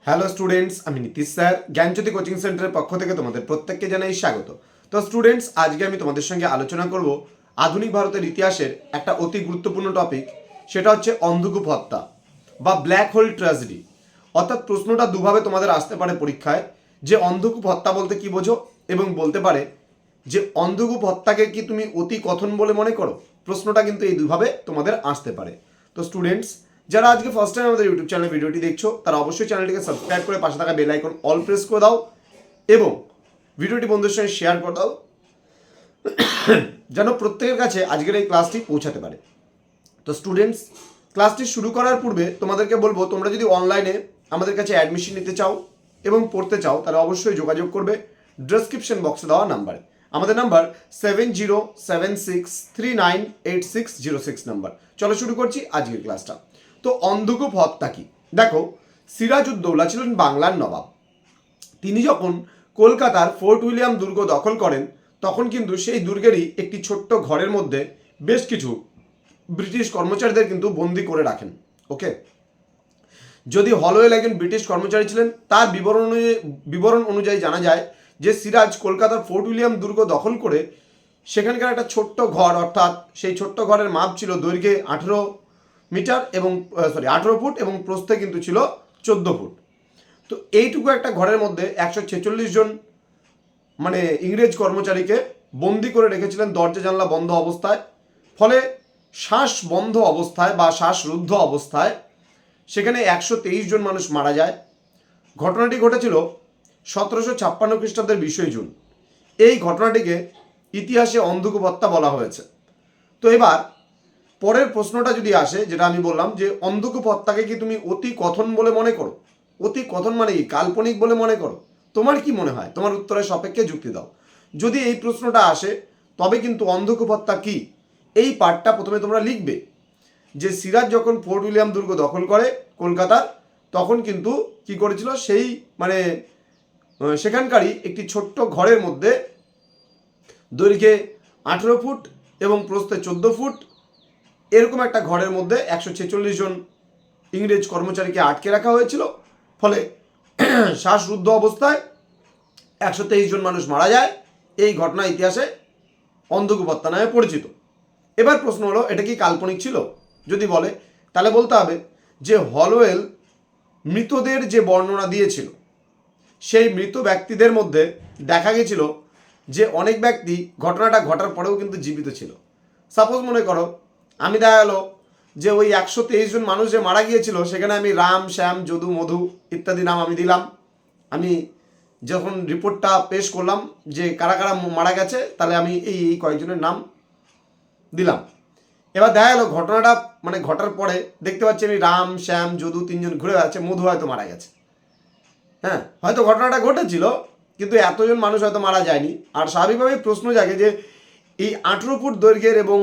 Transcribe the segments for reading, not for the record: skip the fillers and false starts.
Hello students, আমি Nitish sir জ্ঞানজ্যোতি coaching সেন্টারের পক্ষ থেকে তোমাদের প্রত্যেককে জানাই স্বাগত। তো স্টুডেন্টস, আজকে আমি তোমাদের সঙ্গে আলোচনা করব আধুনিক ভারতের ইতিহাসের একটা অতি গুরুত্বপূর্ণ টপিক, সেটা হচ্ছে অন্ধকূপ হত্যা বা ব্ল্যাক হোল ট্র্যাজেডি। অর্থাৎ প্রশ্নটা দুভাবে তোমাদের আসতে পারে পরীক্ষায়, যে অন্ধকূপ হত্যা বলতে কি বোঝো, এবং বলতে পারে যে অন্ধকূপ হত্যাকে কি তুমি অতি কথন বলে মনে করো। প্রশ্নটা কিন্তু এই দুভাবে তোমাদের আসতে পারে। তো স্টুডেন্টস, যারা আজকে ফার্স্ট টাইম আমাদের ইউটিউব চ্যানেলে ভিডিওটি দেখছো, তারা অবশ্যই চ্যানেলটিকে সাবস্ক্রাইব করে পাশে থাকা বেল আইকন অল প্রেস করে দাও এবং ভিডিওটি বন্ধুদের সঙ্গে শেয়ার করে দাও, যেন প্রত্যেকের কাছে আজকের এই ক্লাসটি পৌঁছাতে পারে। তো স্টুডেন্টস, ক্লাসটি শুরু করার পূর্বে তোমাদেরকে বলবো, তোমরা যদি অনলাইনে আমাদের কাছে অ্যাডমিশন নিতে চাও এবং পড়তে চাও, তাহলে অবশ্যই যোগাযোগ করবে ডেসক্রিপশন বক্সে দেওয়া নাম্বারে। আমাদের নাম্বার 7076398606 নাম্বার। চলো শুরু করছি আজকের ক্লাসটা। তো অন্ধকূপ হত্যা কি? দেখো, সিরাজউদ্দৌলা ছিলেন বাংলার নবাব। তিনি যখন কলকাতার ফোর্ট উইলিয়াম দুর্গ দখল করেন, তখন কিন্তু সেই দুর্গেরই একটি ছোট্ট ঘরের মধ্যে বেশ কিছু ব্রিটিশ কর্মচারীদের কিন্তু বন্দি করে রাখেন। ওকে, যদি হলওয়েল একজন ব্রিটিশ কর্মচারী ছিলেন, তার বিবরণ অনুযায়ী জানা যায় যে সিরাজ কলকাতার ফোর্ট উইলিয়াম দুর্গ দখল করে সেখানকার একটা ছোট্ট ঘর, অর্থাৎ সেই ছোট্ট ঘরের মাপ ছিল দৈর্ঘ্যে 18 ফুট এবং প্রস্থে কিন্তু ছিল 14 ফুট। তো এইটুকু একটা ঘরের মধ্যে 146 জন মানে ইংরেজ কর্মচারীকে বন্দি করে রেখেছিলেন দরজা জানলা বন্ধ অবস্থায়। ফলে শ্বাস বন্ধ অবস্থায় বা শ্বাসরুদ্ধ অবস্থায় সেখানে 123 জন মানুষ মারা যায়। ঘটনাটি ঘটেছিল 1756 খ্রিস্টাব্দের 20 জুন। এই ঘটনাটিকে ইতিহাসে অন্ধকূপ হত্যা বলা হয়েছে। তো এবার পরের প্রশ্নটা যদি আসে, যেটা আমি বললাম যে অন্ধকূপ হত্যাকে কি তুমি অতি কথন বলে মনে করো? অতি কথন মানে কি, কাল্পনিক বলে মনে করো? তোমার কি মনে হয়? তোমার উত্তরের সাপেক্ষে যুক্তি দাও। যদি এই প্রশ্নটা আসে, তবে কিন্তু অন্ধকূপ হত্যা কি এই পার্টটা প্রথমে তোমরা লিখবে। যে সিরাজ যখন ফোর্ট উইলিয়াম দুর্গ দখল করে কলকাতার, তখন কিন্তু কি করেছিল, সেই সেখানকারই একটি ছোট্ট ঘরের মধ্যে দৈর্ঘ্যে 18 ফুট এবং প্রস্থে 14 ফুট এরকম একটা ঘরের মধ্যে 146 জন ইংরেজ কর্মচারীকে আটকে রাখা হয়েছিল। ফলে শ্বাসরুদ্ধ অবস্থায় 123 জন মানুষ মারা যায়। এই ঘটনা ইতিহাসে অন্ধকূপ হত্যা নামে পরিচিত। এবার প্রশ্ন হলো, এটা কি কাল্পনিক ছিল? যদি বলে, তাহলে বলতে হবে যে হলওয়েল মৃতদের যে বর্ণনা দিয়েছিল, সেই মৃত ব্যক্তিদের মধ্যে দেখা গেছিল যে অনেক ব্যক্তি ঘটনাটা ঘটার পরেও কিন্তু জীবিত ছিল। সাপোজ মনে করো, আমি দেখা গেলো যে ওই 123 জন মানুষ যে মারা গিয়েছিল, সেখানে আমি রাম, শ্যাম, যদু, মধু ইত্যাদি নাম আমি দিলাম। আমি যখন রিপোর্টটা পেশ করলাম যে কারা কারা মারা গেছে, তাহলে আমি এই কয়েকজনের নাম দিলাম। এবার দেখা গেলো ঘটনাটা ঘটার পরে দেখতে পাচ্ছি আমি রাম, শ্যাম, যদু 3 জন ঘুরে বেড়াচ্ছে, মধু হয়তো মারা গেছে। হ্যাঁ, হয়তো ঘটনাটা ঘটেছিল, কিন্তু এতজন মানুষ হয়তো মারা যায়নি। আর স্বাভাবিকভাবেই প্রশ্ন জাগে যে এই 18 ফুট দৈর্ঘ্যের এবং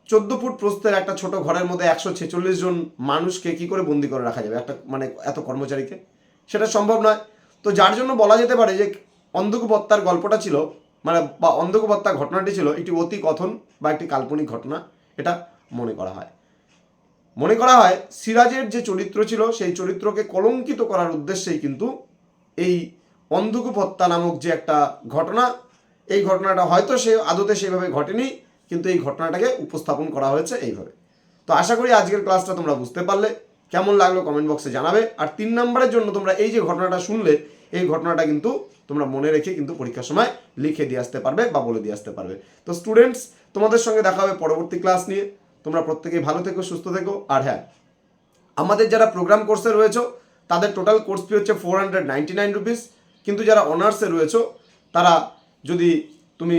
14 ফুট প্রস্থের একটা ছোট ঘরের মধ্যে 146 জন মানুষকে কি করে বন্দি করে রাখা যাবে, একটা এত কর্মচারীকে? সেটা সম্ভব নয়। তো যার জন্য বলা যেতে পারে যে অন্ধকূপ হত্যার গল্পটা ছিল বা অন্ধকূপ হত্যার ঘটনাটি ছিল একটি অতি কথন বা একটি কাল্পনিক ঘটনা, এটা মনে করা হয়। সিরাজের যে চরিত্র ছিল, সেই চরিত্রকে কলঙ্কিত করার উদ্দেশ্যেই কিন্তু এই অন্ধকূপ হত্যা নামক যে একটা ঘটনা, এই ঘটনাটা হয়তো সে আদতে সেভাবে ঘটেনি, কিন্তু এই ঘটনাটাকে উপস্থাপন করা হয়েছে এইভাবে। তো আশা করি আজকের ক্লাসটা তোমরা বুঝতে পারলে। কেমন লাগলো কমেন্ট বক্সে জানাবে। আর 3 নম্বরের জন্য তোমরা এই যে ঘটনাটা শুনলে, এই ঘটনাটা কিন্তু তোমরা মনে রেখে কিন্তু পরীক্ষার সময় লিখে দিয়ে আসতে পারবে বা বলে দিয়ে আসতে পারবে। তো স্টুডেন্টস, তোমাদের সঙ্গে দেখা হবে পরবর্তী ক্লাস নিয়ে। তোমরা প্রত্যেকেই ভালো থেকো, সুস্থ থেকো। আর হ্যাঁ, আমাদের যারা প্রোগ্রাম কোর্সে রয়েছে, তাদের টোটাল কোর্স ফি হচ্ছে 499 রুপিস। কিন্তু যারা অনার্সে রয়েছে, তারা যদি তুমি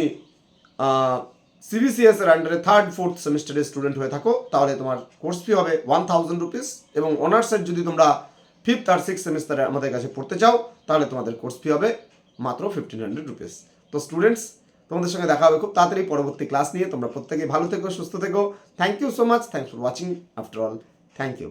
সিবিসিএস এর আন্ডারে 3rd 4th সেমিস্টারের স্টুডেন্ট হয়ে থাকো, তাহলে তোমার কোর্স ফি হবে 1000 রুপিস। এবং অনার্সের যদি তোমরা 5th আর 6th সেমিস্টারে আমাদের কাছে পড়তে চাও, তাহলে তোমাদের কোর্স ফি হবে মাত্র 1500 রুপিস। তো স্টুডেন্টস, তোমাদের সঙ্গে দেখা হবে খুব তাড়াতাড়ি পরবর্তী ক্লাস নিয়ে। তোমরা প্রত্যেকেই ভালো থেকো, সুস্থ থেকো। Thank you so much. Thanks for watching. After all, thank you.